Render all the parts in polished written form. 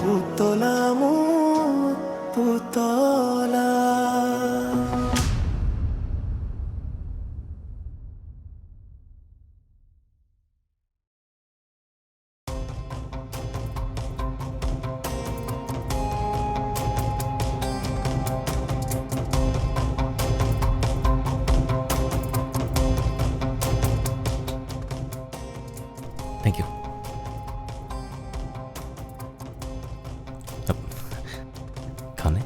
পুতলা মোৰ পুতলা Thank you. खाने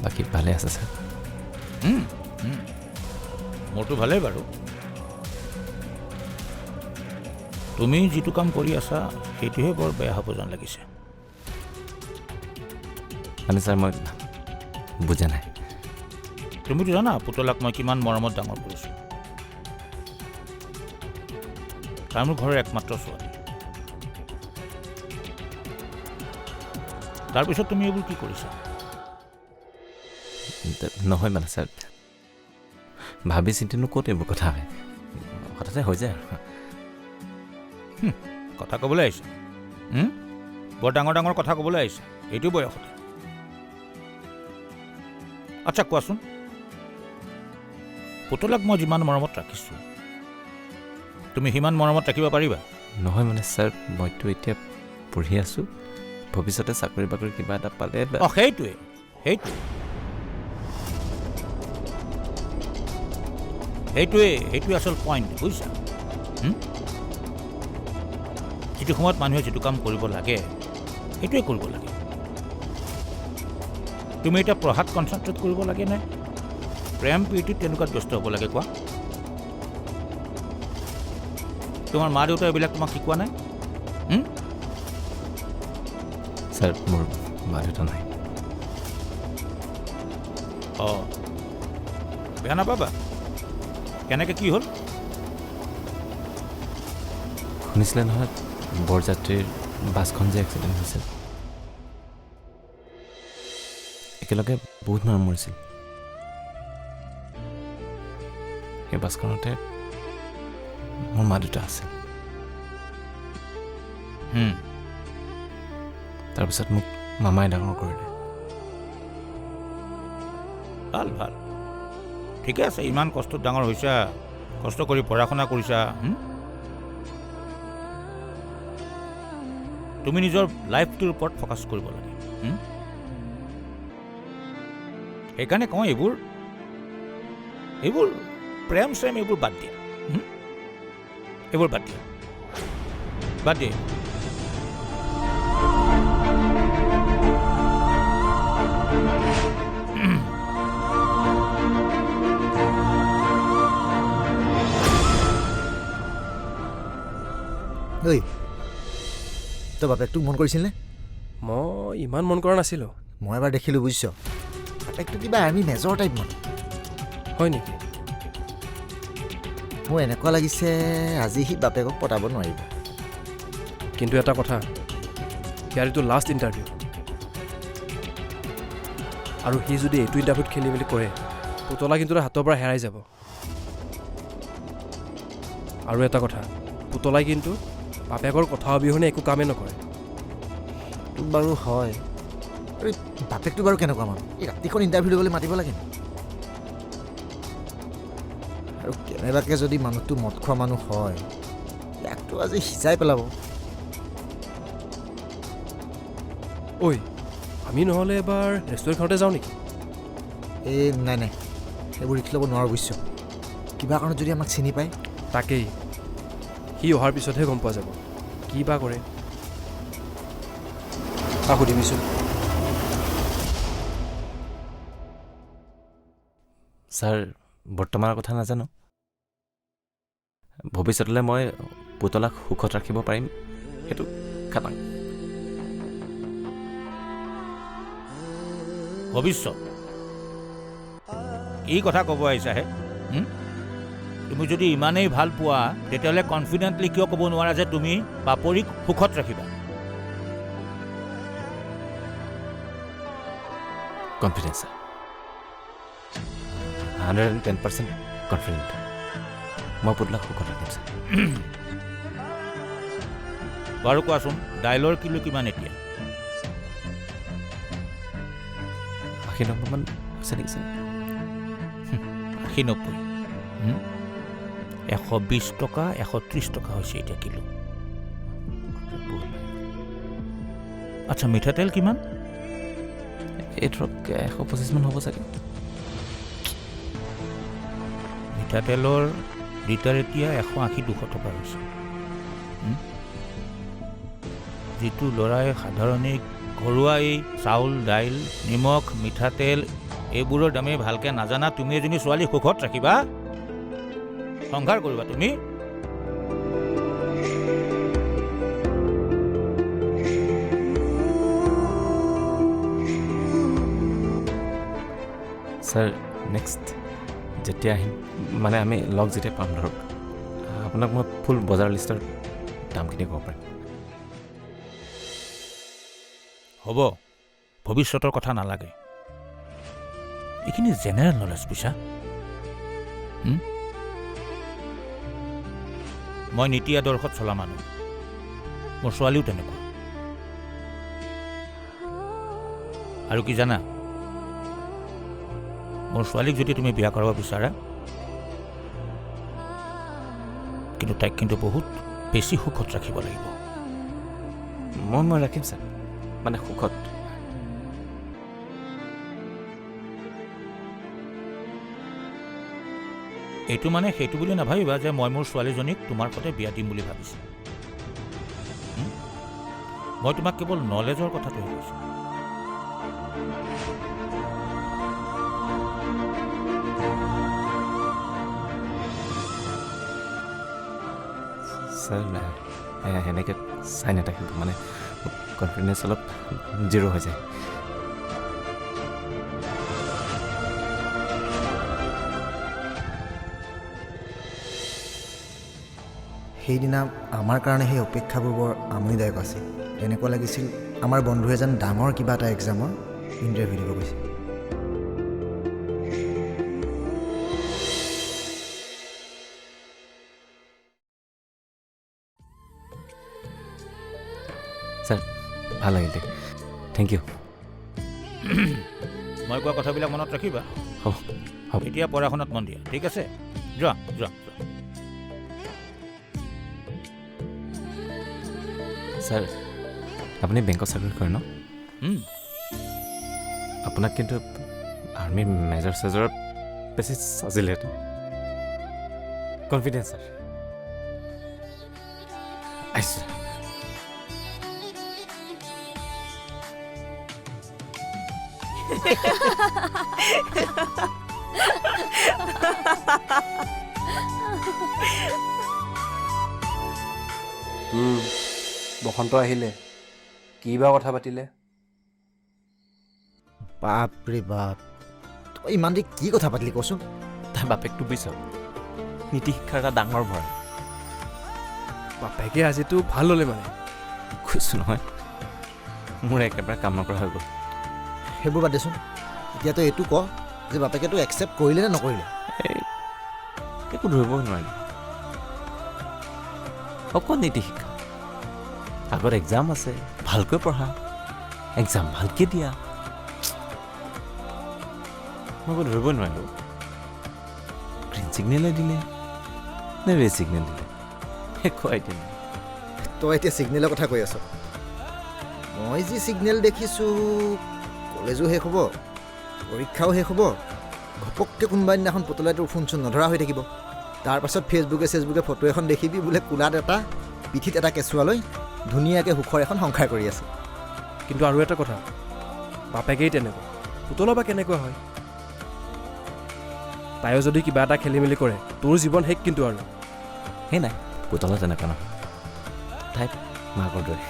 বাকি ভালে আছে স্যাৰ মোৰতো ভালেই বাৰু তুমি যিটো কাম কৰি আছা সেইটোহে বৰ বেয়া হ'ব যেন লাগিছে মানে স্যাৰ মই বুজা নাই তুমিতো জানা পুতলাক মই কিমান মৰমত ডাঙৰ কৰিছোঁ তাই মোৰ ঘৰৰ একমাত্ৰ ছোৱালী তাৰপিছত তুমি এইবোৰ কি কৰিছা নহয় মানে স্যাৰ ভাবি চিন্তিনো ক'ত এইবোৰ কথা হয় হঠাতে হৈ যায় আৰু কথা ক'বলৈ আহিছা বৰ ডাঙৰ ডাঙৰ কথা ক'বলৈ আহিছা এইটো বয়সতে আচ্ছা কোৱাচোন পুতলাক মই যিমান মৰমত ৰাখিছোঁ তুমি সিমান মৰমত ৰাখিব পাৰিবা নহয় মানে স্যাৰ মইতো এতিয়া পঢ়ি আছোঁ ভৱিষ্যতে চাকৰি বাকৰি কিবা এটা পালে সেইটোৱে আচল পইণ্ট বুজিছা যিটো সময়ত মানুহে যিটো কাম কৰিব লাগে সেইটোৱে কৰিব লাগে তুমি এতিয়া পঢ়াত কনচেনট্ৰেট কৰিব লাগে নে প্ৰেম প্ৰীতিত তেনেকুৱাত ব্যস্ত হ'ব লাগে কোৱা তোমাৰ মা দেউতা এইবিলাক তোমাক শিকোৱা নাই স্যাৰ মোৰ মা দেউতা নাই বেয়া নাপাবা কেনেকৈ কি হ'ল শুনিছিলে নহয় বৰযাত্ৰীৰ বাছখন যে এক্সিডেণ্ট হৈছে একেলগে বহুত মানুহ মৰিছিল সেই বাছখনতে মোৰ মা দেউতা আছে তাৰপিছত মোক মামাই ডাঙৰ কৰিলে ভাল ঠিকে আছে ইমান কষ্টত ডাঙৰ হৈছা কষ্ট কৰি পঢ়া শুনা কৰিছা তুমি নিজৰ লাইফটোৰ ওপৰত ফ'কাছ কৰিব লাগে সেইকাৰণে কওঁ এইবোৰ প্ৰেম চেম এইবোৰ বাদ দিয়া এইবোৰ বাদ দিয়া ঐ তই বাপেকটোক মন কৰিছিল নে মই ইমান মন কৰা নাছিলোঁ মই এবাৰ দেখিলোঁ বুজিছ বাপেকটো কিবা আৰ্মি মেজৰ টাইপ মানে হয় নেকি মোৰ এনেকুৱা লাগিছে আজি সি বাপেকক পতাব নোৱাৰিব কিন্তু এটা কথা ইয়াৰ এইটো লাষ্ট ইণ্টাৰভিউ আৰু সি যদি এইটো ইণ্টাৰভিউত খেলি মেলি কৰে পুতলা কিন্তু তাৰ হাতৰ পৰা হেৰাই যাব আৰু এটা কথা পুতলাই কিন্তু বাপেকৰ কথা অবিহনে একো কামেই নকৰে সেইটো বাৰু হয় আৰু বাপেকটো বাৰু কেনেকুৱা মানুহ এই ৰাতিখন ইণ্টাৰভিউ ল'বলৈ মাতিব লাগে আৰু কেনেবাকৈ যদি মানুহটো মদ খোৱা মানুহ হয় ইয়াকতো আজি সিজাই পেলাব ঐ আমি নহ'লে এবাৰ ৰেষ্টুৰেণ্ট খাওঁতে যাওঁ নেকি এই নাই সেইবোৰ ৰিক্স ল'ব নোৱাৰোঁ বুজিছ কিবা কাৰণত যদি আমাক চিনি পায় তাকেই সি অহাৰ পিছতহে গম পোৱা যাব কি বা কৰে সুধিবিচোন ছাৰ বৰ্তমানৰ কথা নাজানো ভৱিষ্যতলৈ মই পুতলাক সুখত ৰাখিব পাৰিম সেইটো খাটাং ভৱিষ্যত কি কথা ক'ব আহিছাহে তুমি যদি ইমানেই ভাল পোৱা তেতিয়াহ'লে কনফিডেণ্টলি কিয় ক'ব নোৱাৰা যে তুমি পাপৰিক সুখত ৰাখিবা? কনফিডেন্স ছাৰ 110% কনফিডেণ্ট মই পুতলাক সুখত ৰাখিম ছাৰ বাৰু কোৱাচোন ডাইলৰ কিলো কিমান এতিয়া? 80 নম্বৰমান আছে নেকি ছাৰ? 80-90 120 টকা 130 টকা হৈছে এতিয়া কিলো। আচ্ছা মিঠাতেল কিমান? এই ধৰক 125 মান হ'ব চাগে। মিঠাতেলৰ লিটাৰ এতিয়া 180-200 টকা হৈছে। যিটো ল'ৰাই সাধাৰণে ঘৰুৱা এই চাউল দাইল নিমখ মিঠাতেল এইবোৰৰ দামে ভালকৈ নাজানা তুমি এজনী ছোৱালী সুখত ৰাখিবা? সংসাৰ কৰিবা তুমি? ছাৰ নেক্সট যেতিয়া আহিম মানে আমি লগ যেতিয়া পাম ধৰক আপোনাক মই ফুল বজাৰ লিষ্টৰ দামখিনি ক'ব পাৰিম। হ'ব ভৱিষ্যতৰ কথা নালাগে, এইখিনি জেনেৰেল নলেজ বুইছা? মই নীতি আদৰ্শত চলা মানুহ, মোৰ ছোৱালীও তেনেকুৱা। আৰু কি জানা, মোৰ ছোৱালীক যদি তুমি বিয়া কৰাব বিচাৰা কিন্তু তাইক কিন্তু বহুত বেছি সুখত ৰাখিব লাগিব। মই ৰাখিম ছাৰ মানে সুখত। এইটো মানে সেইটো বুলি নাভাবিবা যে মই মোৰ ছোৱালীজনীক তোমাৰ সৈতে বিয়া দিম বুলি ভাবিছোঁ। মই তোমাক কেৱল নলেজৰ কথাটোহে কৈছোঁ। ছাৰ সেনেকৈ চাই নাথাকিব মানে কনফিডেঞ্চ অলপ জিৰ' হৈ যায়। সেইদিনা আমাৰ কাৰণে সেই অপেক্ষাবোৰ বৰ আমনিদায়ক আছিল। এনেকুৱা লাগিছিল আমাৰ বন্ধু এজন ডাঙৰ কিবা এটা এক্সামৰ ইণ্টাৰভিউ দিব গৈছে। ছাৰ ভাল লাগিল দেই, থেংক ইউ। মই কোৱা কথাবিলাক মনত ৰাখিবা। হ'ব হ'ব। এতিয়া পঢ়া শুনাত মন দিয়া, ঠিক আছে? যোৱা যোৱা। ছাৰ আপুনি বেংকত চাকৰি কৰে ন? আপোনাক কিন্তু আৰ্মি মেজৰ চেজৰত বেছি চাজিলেহেঁতেন। কনফিডেঞ্চ ছাৰ আহিছে। বসন্ত আহিলে, কি বা কথা পাতিলে? বাপৰে বাপ, তই ইমান দেৰি কি কথা পাতিলি কচোন? তাৰ বাপেকটো বুজিছ, নীতি শিক্ষাৰ এটা ডাঙৰ ভয়। বাপেকে আজিতো ভাল হ'লে মানে? কৈছোঁ নহয়, মোৰ একেবাৰে কাম নকৰা হৈ গ'ল। সেইবোৰ বাদ দেচোন, এতিয়া তই এইটো ক যে বাপেকে তোক একচেপ্ট কৰিলে নে নকৰিলে? এই একো ধৰিবই নোৱাৰিলে। অকল নীতি শিক্ষা, আগত এক্সাম আছে, ভালকৈ পঢ়া, এক্সাম ভালকৈ দিয়া। মই একো ধৰিবই নোৱাৰিলোঁ। গ্ৰীণ ছিগনেলে দিলে নে ৰেড ছিগনেল দিলে একো আইডিয়া নাই। তই এতিয়া ছিগনেলৰ কথা কৈ আছ? মই যি ছিগনেল দেখিছোঁ, কলেজো শেষ হ'ব, পৰীক্ষাও শেষ হ'ব, ঘপককৈ কোনোবা দিনাখন পুতলাই তোৰ ফোন চোন নধৰা হৈ থাকিব। তাৰপাছত ফেচবুকে ফটো এখন দেখিবি বোলে কোলাত এটা পিঠিত এটা কেঁচুৱা লৈ ধুনীয়াকৈ সুখৰ এখন সংসাৰ কৰি আছে। কিন্তু আৰু এটা কথা, বাপেকেই তেনেকুৱা, পুতলা বা কেনেকুৱা হয়? তাইও যদি কিবা এটা খেলি মেলি কৰে, তোৰ জীৱন শেষ কিন্তু। আৰু সেই নাই, পুতলা তেনেকুৱা নহয়, তাই মাকৰ দৰে।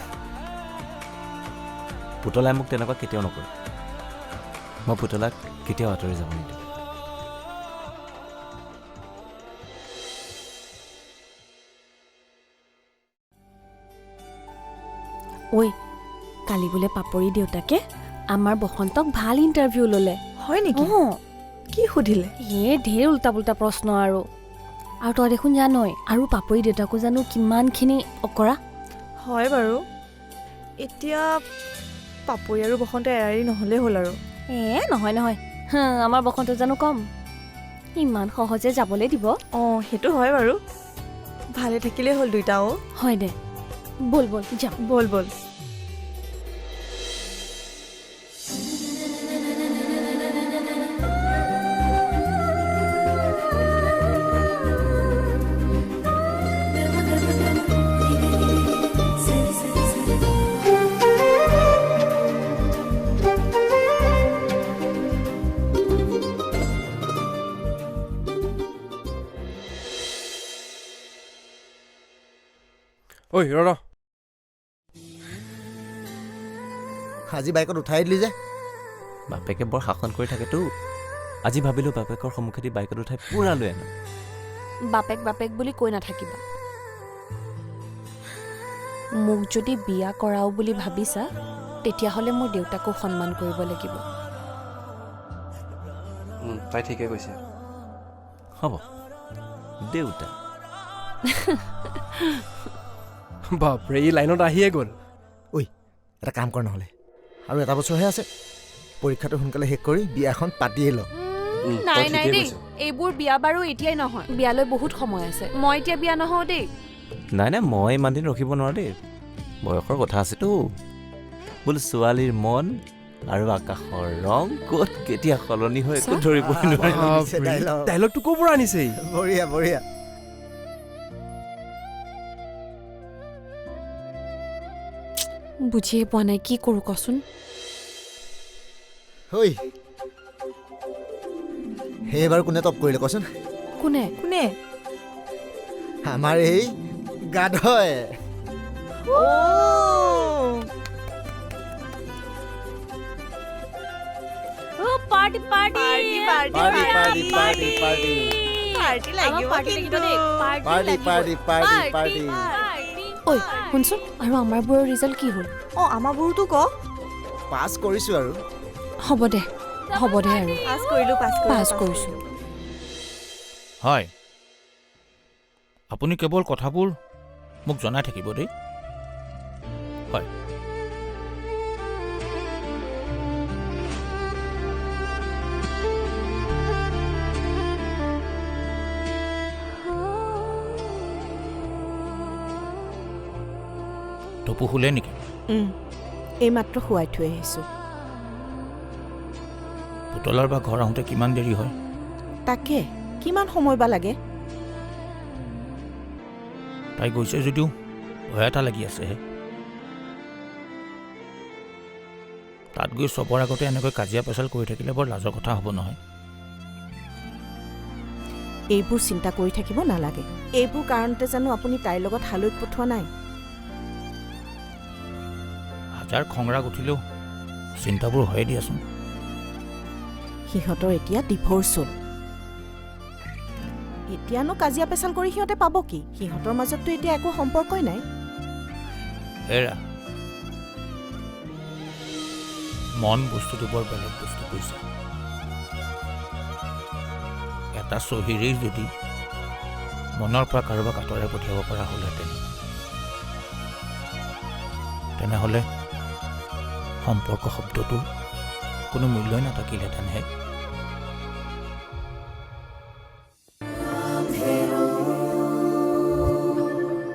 পুতলাই মোক তেনেকুৱা কেতিয়াও নকৰে। মই পুতলাক কেতিয়াও আঁতৰি যাব নিদিওঁ। ঐ কালি বোলে পাপৰি দেউতাকে আমাৰ বসন্তক ভাল ইণ্টাৰভিউ ল'লে। হয় নেকি? কি সুধিলে? ঢেৰ উল্টা পুল্টা প্ৰশ্ন আৰু তই দেখোন জানই আৰু পাপৰি দেউতাকো জানো কিমানখিনি অকৰা। হয় বাৰু, এতিয়া পাপৰি আৰু বসন্ত এৰাৰি নহ'লে হ'ল আৰু। নহয় আমাৰ বসন্ত জানো কম ইমান সহজে যাবলৈ দিব? সেইটো হয় বাৰু, ভালে থাকিলেই হ'ল দুইটাও। হয় দে, ব'ল যাম। ব'ল ঐ ৰ আজি বাইকত উঠাই দিলি যে? বাপেকে বৰ শাসন কৰি থাকেতো, আজি ভাবিলোঁ বাপেকৰ সন্মুখেদি বাইকত উঠাই পূৰা লৈ আনো। বাপেক বুলি কৈ নাথাকিবা। মোক যদি বিয়া কৰাও বুলি ভাবিছা তেতিয়াহ'লে মোৰ দেউতাকো সন্মান কৰিব লাগিব। তাই ঠিকে কৈছে। হ'ব দেউতা। বাপৰে ই লাইনত আহিয়ে গ'ল। ঐ এটা কাম কৰ নহ'লে, আৰু এটা বছৰহে আছে, পৰীক্ষাটো সোনকালে শেষ কৰি বিয়াখন পাতিয়ে ল। নাই দেই, এইবোৰ বিয়া বাৰু এতিয়াই নহয়, বিয়ালৈ বহুত সময় আছে। মই এতিয়া বিয়া নহওঁ দেই। নাই মই ইমান দিন ৰখিব নোৱাৰো দেই, বয়সৰ কথা আছেতো। বোলো ছোৱালীৰ মন আৰু আকাশৰ ৰং ক'ত কেতিয়া সলনি হয় একো ধৰিবই নোৱাৰি। ডাইলগটো ক'ৰ পৰা আনিছে? বঢ়িয়া। বুজিয়ে পোৱা নাই কি কৰোঁ কচোন। সেইবাৰ কোনে টপ কৰিলে কচোন? কোনে? আমাৰ এই গাধই। ঐ শুনচোন, আৰু আমাৰ বোৰৰ ৰিজাল্ট কি হ'ল? আমাৰ বোৰতো ক। পাছ কৰিছোঁ আৰু। হ'ব দে আৰু পাছ কৰিছোঁ। হয়, আপুনি কেৱল কথাবোৰ মোক জনাই থাকিব দেই। হয়। টপু শুলে নেকি? এইমাত্ৰ শুৱাই থৈ আহিছোঁ। পুতলাৰ বা ঘৰ আহোঁতে কিমান দেৰি হয়? তাকে কিমান সময় বা লাগে? তাই গৈছে যদিও ভয় এটা লাগি আছেহে। তাত গৈ চবৰ আগতে এনেকৈ কাজিয়া পেচাল কৰি থাকিলে বৰ লাজৰ কথা হ'ব নহয়। এইবোৰ চিন্তা কৰি থাকিব নালাগে। এইবোৰ কাৰণতে জানো আপুনি তাইৰ লগত হালৈত পঠোৱা নাই? হাজাৰ খংৰাগ উঠিলেও চিন্তাবোৰ হয়ে দিয়াচোন। সিহঁতৰ এতিয়া ডিভোৰ্চ হ'ল। এতিয়ানো কাজিয়া পেচাল কৰি সিহঁতে পাব কি? সিহঁতৰ মাজততো এতিয়া একো সম্পৰ্কই নাই। এৰা, মন বস্তুটো বৰ বেলেগ বস্তু কৈছে। এটা চহীৰেই যদি মনৰ পৰা কাৰোবাক আঁতৰাই পঠিয়াব পৰা হ'লহেঁতেন, তেনেহ'লে সম্পৰ্ক শব্দটোৰ কোনো মূল্যই নাথাকিলহেঁতেনহে।